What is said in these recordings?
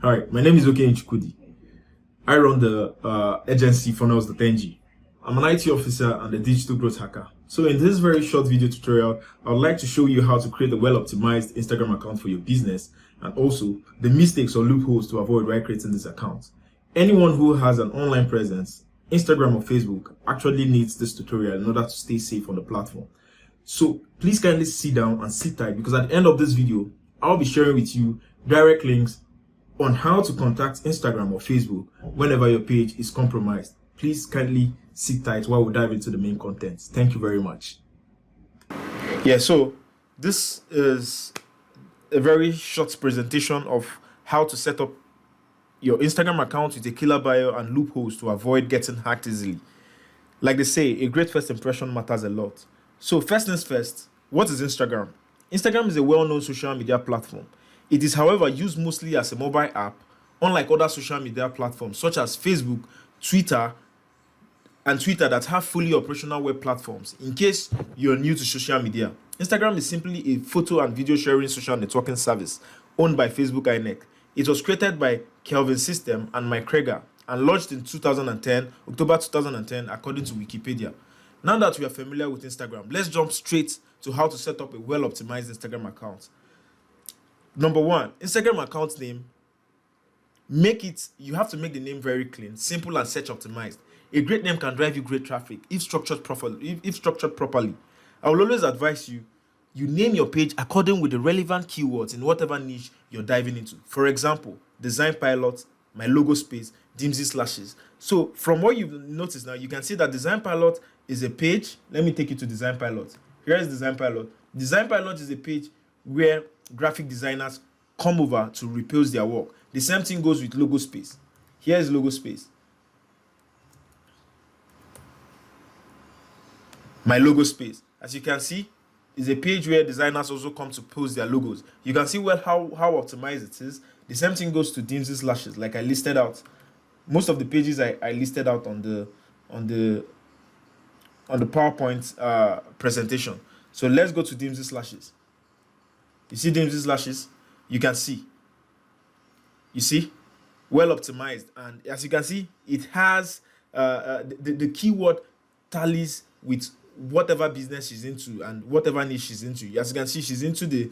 Hi, my name is Oke Nchukudi. I run the agency Funnels.ng. I'm an IT officer and a digital growth hacker. So in this very short video tutorial, I would like to show you how to create a well-optimized Instagram account for your business and also the mistakes or loopholes to avoid while creating this account. Anyone who has an online presence, Instagram or Facebook, actually needs this tutorial in order to stay safe on the platform. So please kindly sit down and sit tight because at the end of this video, I'll be sharing with you direct links on how to contact Instagram or Facebook whenever your page is compromised. Please kindly sit tight while we dive into the main content. Thank you very much. Yeah, so this is a very short presentation of how to set up your Instagram account with a killer bio and loopholes to avoid getting hacked easily. Like they say, a great first impression matters a lot. So first things first, what is Instagram? Instagram is a well-known social media platform. It is, however, used mostly as a mobile app, unlike other social media platforms such as Facebook, Twitter, and Twitter that have fully operational web platforms. In case you're new to social media, Instagram is simply a photo and video sharing social networking service owned by Facebook INEC. It was created by Kelvin System and Mike Krieger and launched in October 2010, according to Wikipedia. Now that we are familiar with Instagram, let's jump straight to how to set up a well-optimized Instagram account. Number one, Instagram account name. You have to make the name very clean, simple, and search optimized. A great name can drive you great traffic if structured properly. I will always advise you name your page according with the relevant keywords in whatever niche you're diving into. For example, design pilot, my logo space, Dimsy slashes. So from what you've noticed now, you can see that design pilot is a page. Let me take you to design pilot. Here is design pilot. Design pilot is a page where graphic designers come over to repose their work. The same thing goes with logo space. Here is logo space. My logo space. As you can see, is a page where designers also come to post their logos. You can see well how optimized it is. The same thing goes to Dimsy slashes, like I listed out. Most of the pages I listed out on the PowerPoint presentation. So let's go to Dimsy slashes. You see Dimsy slashes? You can see. You see? Well optimized. And as you can see, it has the keyword tallies with whatever business she's into and whatever niche she's into. As you can see, she's into the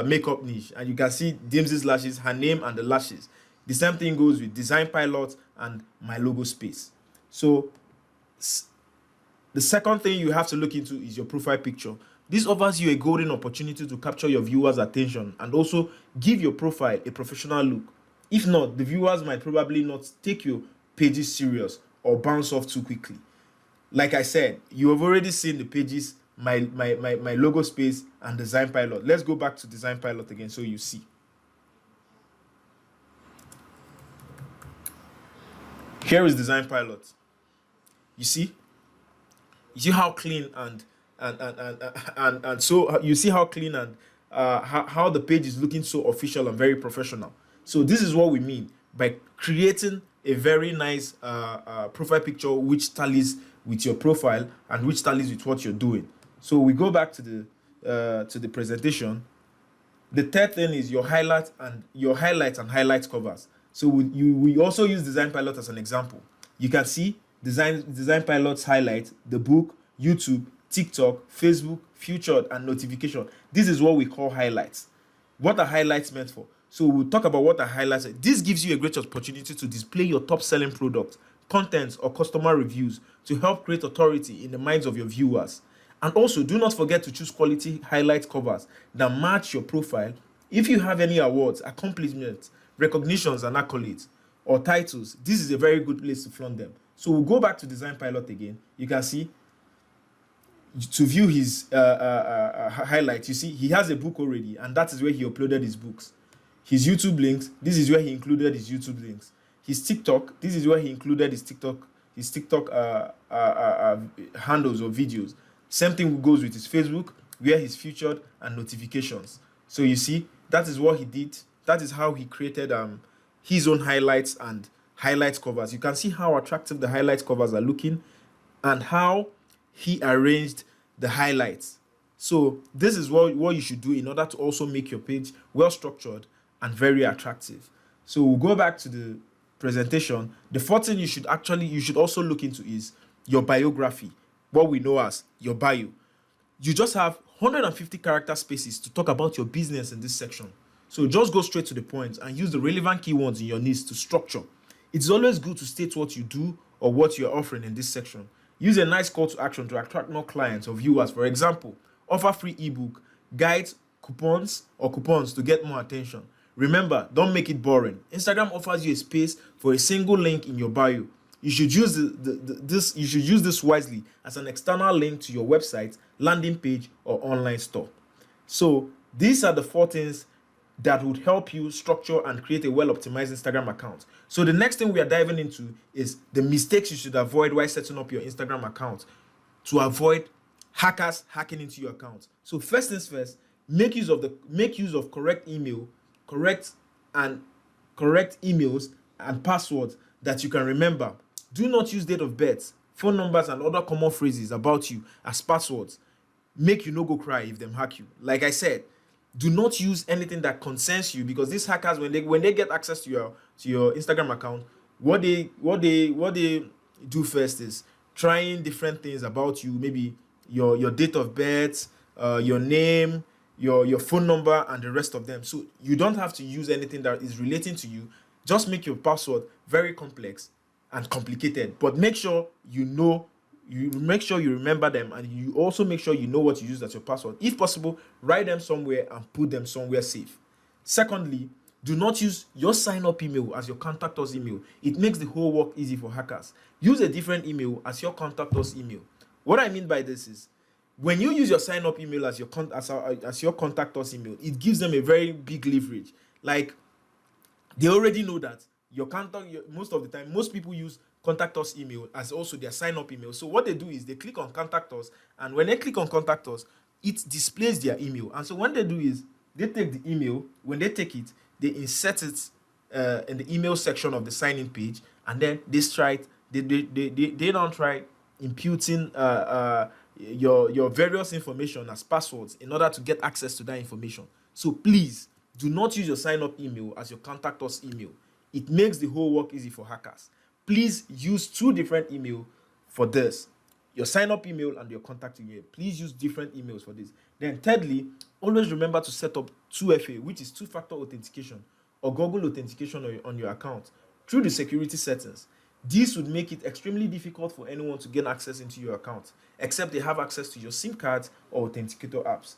makeup niche. And you can see Dimsy's lashes, her name and the lashes. The same thing goes with design pilot and my logo space. So the second thing you have to look into is your profile picture. This offers you a golden opportunity to capture your viewers' attention and also give your profile a professional look. If not, the viewers might probably not take your pages serious or bounce off too quickly. Like I said, you have already seen the pages, my logo space and design pilot. Let's go back to design pilot again so you see. Here is design pilot. You see? You see how clean and so you see how clean and how the page is looking so official and very professional. So this is what we mean by creating a very nice profile picture which tallies with your profile and which tallies with what you're doing. So we go back to the presentation. The third thing is your highlights and highlight covers. So we also use design pilot as an example. You can see design pilot's highlight, the book, YouTube, TikTok, Facebook, featured, and notification. This is what we call highlights. What are highlights meant for? So we'll talk about what are highlights. This gives you a great opportunity to display your top selling product, content, or customer reviews to help create authority in the minds of your viewers. And also, do not forget to choose quality highlight covers that match your profile. If you have any awards, accomplishments, recognitions, and accolades, or titles, this is a very good place to flaunt them. So we'll go back to design pilot again. You can see to view his highlights. You see he has a book already, and that is where he uploaded his books. His YouTube links, this is where he included his YouTube links. His TikTok, this is where he included his TikTok handles or videos. Same thing goes with his Facebook, where he's featured and notifications. So you see, that is what he did. That is how he created his own highlights and highlight covers. You can see how attractive the highlight covers are looking and how he arranged the highlights. So this is what you should do in order to also make your page well structured and very attractive. So we'll go back to the presentation. The fourth thing you should also look into is your biography, what we know as your bio. You just have 150 character spaces to talk about your business in this section. So just go straight to the point and use the relevant keywords in your niche to structure. It's always good to state what you do or what you're offering in this section. Use a nice call to action to attract more clients or viewers. For example, offer free ebook, guides, coupons to get more attention. Remember, don't make it boring. Instagram offers you a space for a single link in your bio. You should use this wisely as an external link to your website, landing page, or online store. So these are the 4 things that would help you structure and create a well-optimized Instagram account. So the next thing we are diving into is the mistakes you should avoid while setting up your Instagram account to avoid hackers hacking into your account. So first things first, make use of correct emails and passwords that you can remember. Do not use date of birth, phone numbers, and other common phrases about you as passwords. Make you no go cry if them hack you. Like I said, do not use anything that concerns you, because these hackers, when they get access to your Instagram account, what they do first is trying different things about you, maybe your date of birth, your name, your phone number, and the rest of them. So you don't have to use anything that is relating to you. Just make your password very complex and complicated, but make sure you remember them, and you also make sure you know what you use as your password. If possible, write them somewhere and put them somewhere safe. Secondly, do not use your sign-up email as your contact us email. It makes the whole work easy for hackers. Use a different email as your contact us email. What I mean by this is, when you use your sign-up email as your contact us email, it gives them a very big leverage. Like, they already know that most of the time, most people use contact us email as also their sign-up email. So what they do is they click on contact us, and when they click on contact us, it displays their email. And so what they do is they take the email. When they take it, they insert it in the email section of the sign-in page, and then they don't try imputing your various information as passwords in order to get access to that information. So please do not use your sign-up email as your contact us email. It makes the whole work easy for hackers. Please use 2 different emails for this. Your sign-up email and your contact email. Please use different emails for this. Then thirdly, always remember to set up 2FA, which is two-factor authentication, or Google authentication on your account through the security settings. This would make it extremely difficult for anyone to gain access into your account, except they have access to your SIM cards or authenticator apps.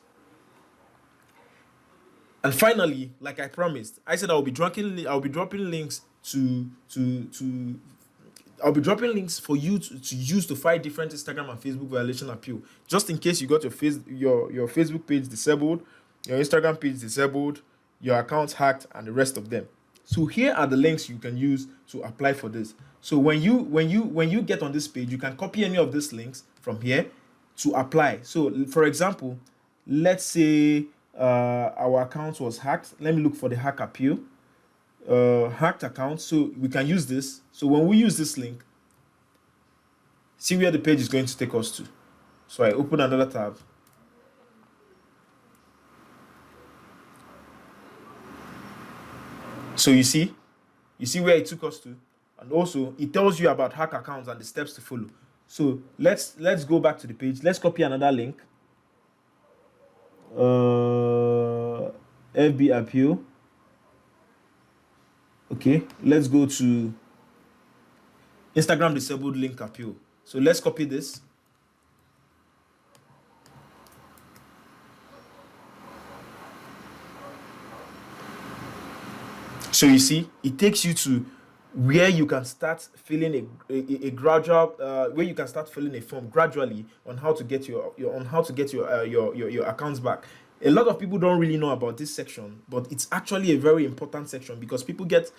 And finally, like I promised, I said I'll be dropping links I'll be dropping links for you to use to fight different Instagram and Facebook violation appeal, just in case you got your Facebook page disabled, your Instagram page disabled, your account hacked, and the rest of them. So here are the links you can use to apply for this. So when you get on this page, you can copy any of these links from here to apply. So for example, let's say our account was hacked. Let me look for the hack appeal. Hacked account. So we can use this. So when we use this link, see where the page is going to take us to. So I open another tab. So you see where it took us to, and also it tells you about hack accounts and the steps to follow. So let's go back to the page. Let's copy another link. FB appeal. Okay, let's go to Instagram disabled link appeal. So let's copy this. So you see, it takes you to where you can start filling a gradual, where you can start filling a form gradually on how to get your accounts back. A lot of people don't really know about this section, but it's actually a very important section, because people get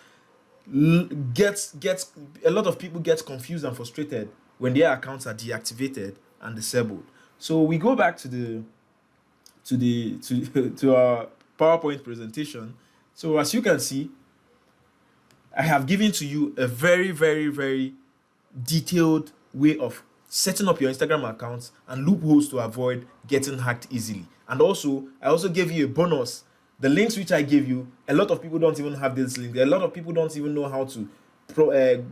a lot of people get confused and frustrated when their accounts are deactivated and disabled. So we go back to our PowerPoint presentation. So as you can see, I have given to you a very, very, very detailed way of setting up your Instagram accounts and loopholes to avoid getting hacked easily. And also, I also gave you a bonus The links which I gave you, a lot of people don't even have this link. A lot of people don't even know how to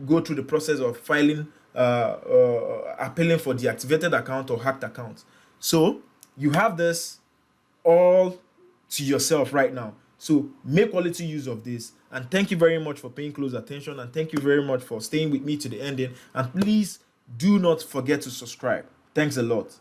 go through the process of filing, appealing for deactivated account or hacked account. So you have this all to yourself right now. So make quality use of this. And thank you very much for paying close attention. And thank you very much for staying with me to the ending. And please do not forget to subscribe. Thanks a lot.